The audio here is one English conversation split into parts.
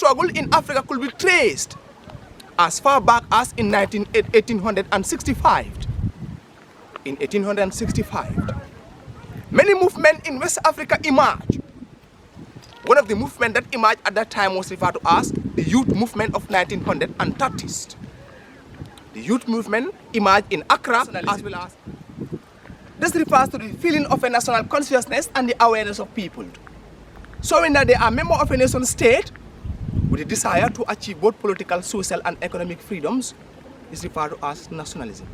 struggle in Africa could be traced as far back as in 1865. In 1865, many movements in West Africa emerged. One of the movements that emerged at that time was referred to as the Youth Movement of 1930s. The youth movement emerged in Accra as well as. This refers to the feeling of a national consciousness and the awareness of people, showing that they are members of a nation state with a desire to achieve both political, social, and economic freedoms is referred to as nationalism.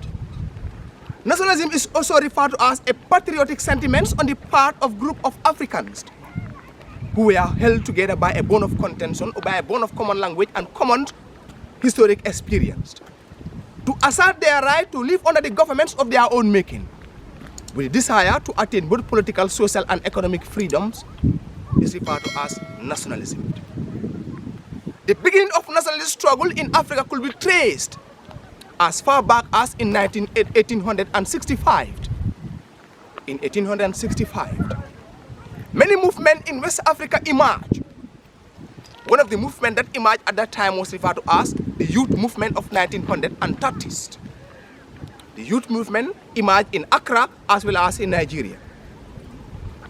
Nationalism is also referred to as a patriotic sentiment on the part of a group of Africans who were held together by a bond of contention or by a bond of common language and common historic experience, to assert their right to live under the governments of their own making, with a desire to attain both political, social, and economic freedoms is referred to as nationalism. The beginning of nationalist struggle in Africa could be traced as far back as in 1865. In 1865, many movements in West Africa emerged. One of the movements that emerged at that time was referred to as the Youth Movement of 1930s. The youth movement emerged in Accra as well as in Nigeria.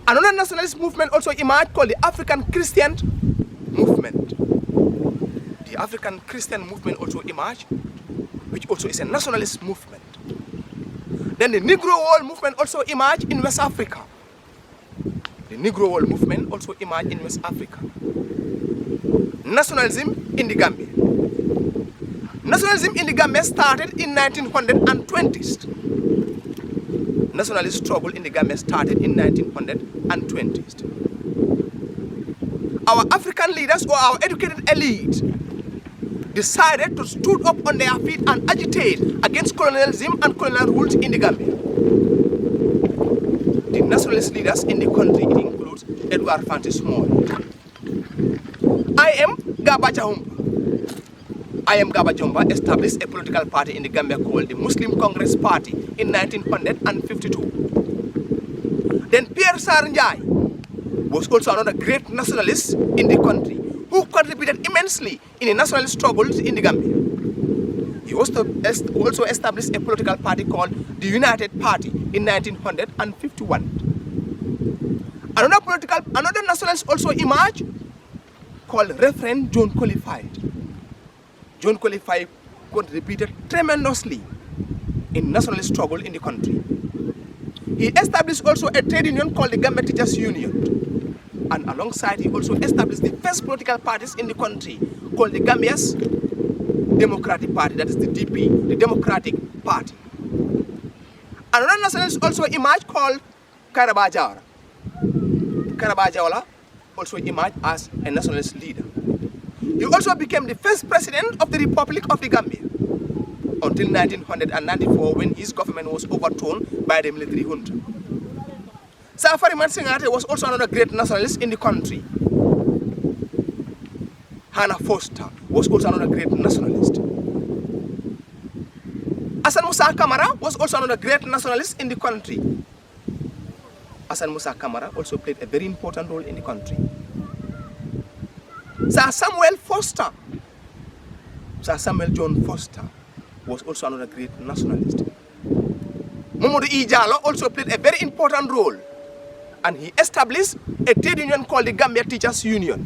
Another nationalist movement also emerged called the African Christian movement. The African Christian movement also emerged, which also is a nationalist movement. Then the Negro World movement also emerged in West Africa. The Negro World movement also emerged in West Africa. Nationalism in the Gambia. Nationalism in the Gambia started in 1920s. Nationalist struggle in the Gambia started in 1920s. Our African leaders or our educated elite decided to stood up on their feet and agitate against colonialism and colonial rules in the Gambia. The nationalist leaders in the country, it includes Edward Francis Small. I am Gaba Jumba established a political party in the Gambia called the Muslim Congress Party in 1952. Then Pierre Saranjai was also another great nationalist in the country who contributed immensely in the nationalist struggles in the Gambia. He also established a political party called the United Party in 1951. Another nationalist also emerged called Reverend John Qualified. John Qualified contributed tremendously in nationalist struggle in the country. He established also a trade union called the Gambia Teachers Union. And alongside, he also established the first political parties in the country called the Gambia's Democratic Party, that is the DP, the Democratic Party. Another nationalist also emerged called Karaba Jawara. Karaba Jawara also emerged as a nationalist leader. He also became the first president of the Republic of the Gambia until 1994 when his government was overthrown by the military junta. Safari Mansingate was also another great nationalist in the country. Hannah Foster was also another great nationalist. Hassan Musa Kamara was also another great nationalist in the country. Hassan Musa Kamara also played a very important role in the country. Sir Samuel John Foster was also another great nationalist. Mamadou E. Jallow also played a very important role, and he established a trade union called the Gambia Teachers Union.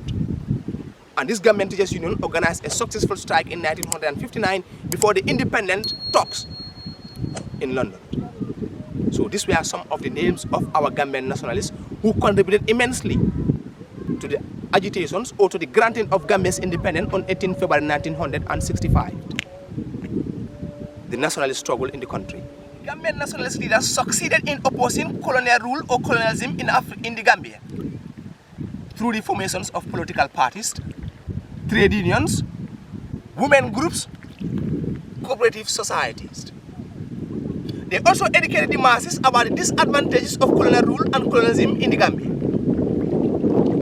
And this Gambian Teachers Union organized a successful strike in 1959 before the independent talks in London. So these were some of the names of our Gambian nationalists who contributed immensely to the agitations or to the granting of Gambia's independence on 18 February 1965. The nationalist struggle in the country. Gambian nationalist leaders succeeded in opposing colonial rule or colonialism in the Gambia through the formations of political parties, trade unions, women groups, cooperative societies. They also educated the masses about the disadvantages of colonial rule and colonialism in the Gambia.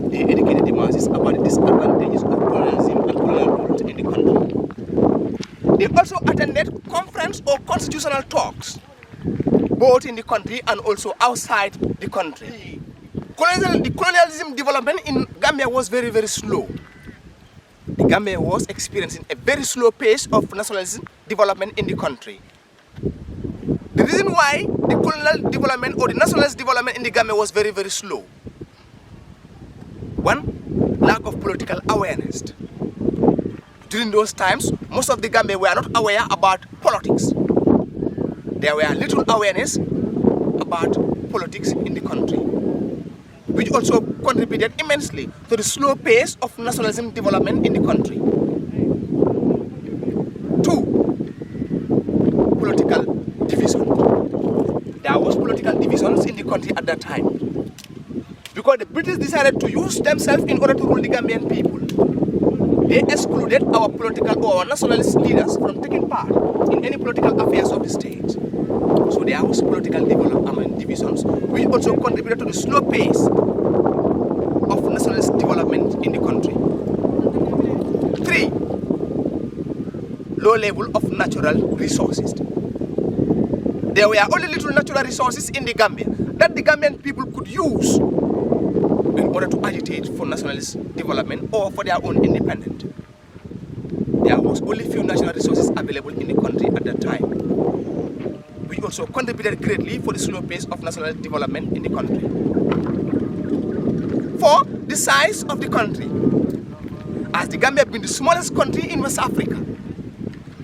They educated the masses about the disadvantages of colonialism and colonial rule in the country. They also attended conference or constitutional talks, both in the country and also outside the country. The colonialism development in Gambia was very, very slow. the Gambia was experiencing a very slow pace of nationalism development in the country. The reason why the colonial development or the nationalist development in the Gambia was very, very slow. One, lack of political awareness. During those times, most of the Gambia were not aware about politics. There were little awareness about politics in the country, which also contributed immensely to the slow pace of nationalism development in the country. Two, political division. There was political divisions in the country at that time, because the British decided to use themselves in order to rule the Gambian people. They excluded our political or our nationalist leaders from taking part in any political affairs of the state. So there was political development divisions, which also contributed to the slow pace of nationalist development in the country. Three, low level of natural resources. There were only little natural resources in the Gambia that the Gambian people could use in order to agitate for nationalist development or for their own independence. There was only few natural resources available in the country at that time, which also contributed greatly for the slow pace of national development in the country. Four, the size of the country. As the Gambia being the smallest country in West Africa,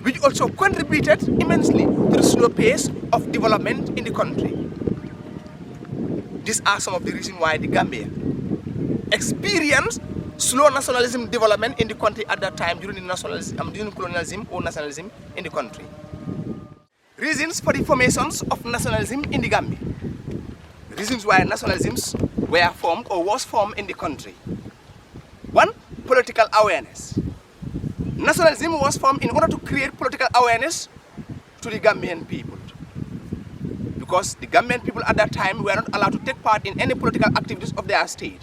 which also contributed immensely to the slow pace of development in the country. These are some of the reasons why the Gambia experienced slow nationalism development in the country at that time during colonialism or nationalism in the country. Reasons for the formations of nationalism in the Gambia. Reasons why nationalisms were formed or was formed in the country. One, political awareness. Nationalism was formed in order to create political awareness to the Gambian people, because the Gambian people at that time were not allowed to take part in any political activities of their state.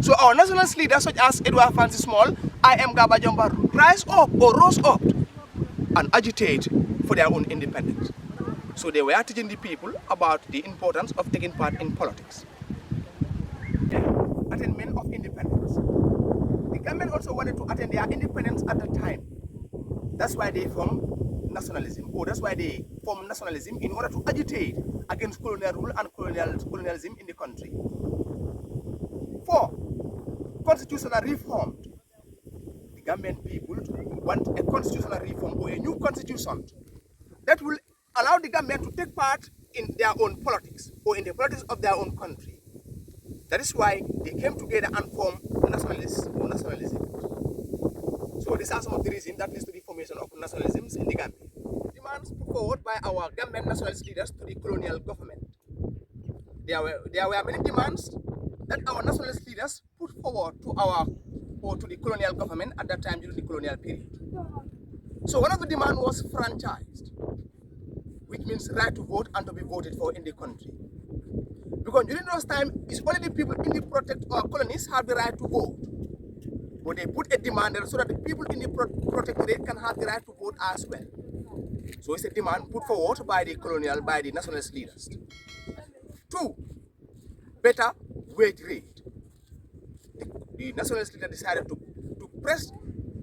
So our nationalist leaders such as Edward Francis Small, I.M. Gaba Jomba rose up and agitate for their own independence. So they were teaching the people about the importance of taking part in politics. Attainment of independence. The Gambians also wanted to attain their independence at that time. That's why they formed nationalism, or that's why they formed nationalism in order to agitate against colonial rule and colonialism in the country. Four, constitutional reform. The Gambian people want a constitutional reform or a new constitution that will allow the Gambian to take part in their own politics or in the politics of their own country. That is why they came together and formed nationalism. So these are some of the reasons that leads to the formation of nationalisms in the Gambia. Demands put forward by our Gambian nationalist leaders to the colonial government. There were many demands that our nationalist leaders put forward to the colonial government at that time during the colonial period. So one of the demands was franchised, which means right to vote and to be voted for in the country. Because during those times, it's only the people in the colonies have the right to vote. But they put a demand there so that the people in the protectorate can have the right to vote as well. So it's a demand put forward by the nationalist leaders. Two, better wage rate. The nationalist leader decided to press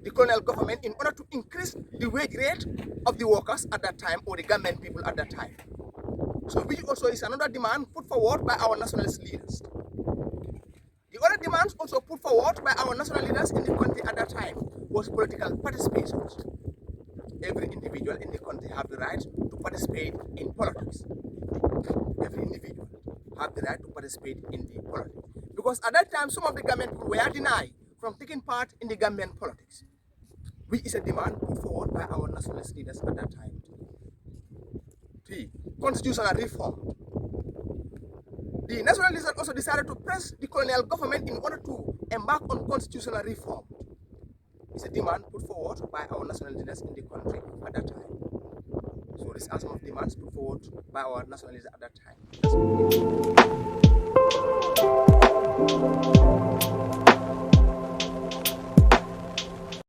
the colonial government in order to increase the wage rate of the workers at that time, or the Gambian people at that time. So which also is another demand put forward by our nationalist leaders. The other demands also put forward by our national leaders in the country at that time was political participation. Every individual in the country have the right to participate in politics. Every individual have the right to participate in the politics. Because at that time, some of the Gambian people were denied from taking part in the Gambian politics, which is a demand put forward by our nationalist leaders at that time. Three, constitutional reform. The national leaders also decided to press the colonial government in order to embark on constitutional reform. It's a demand put forward by our national leaders in the country at that time. So these are some of the demands put forward by our national leaders at that time.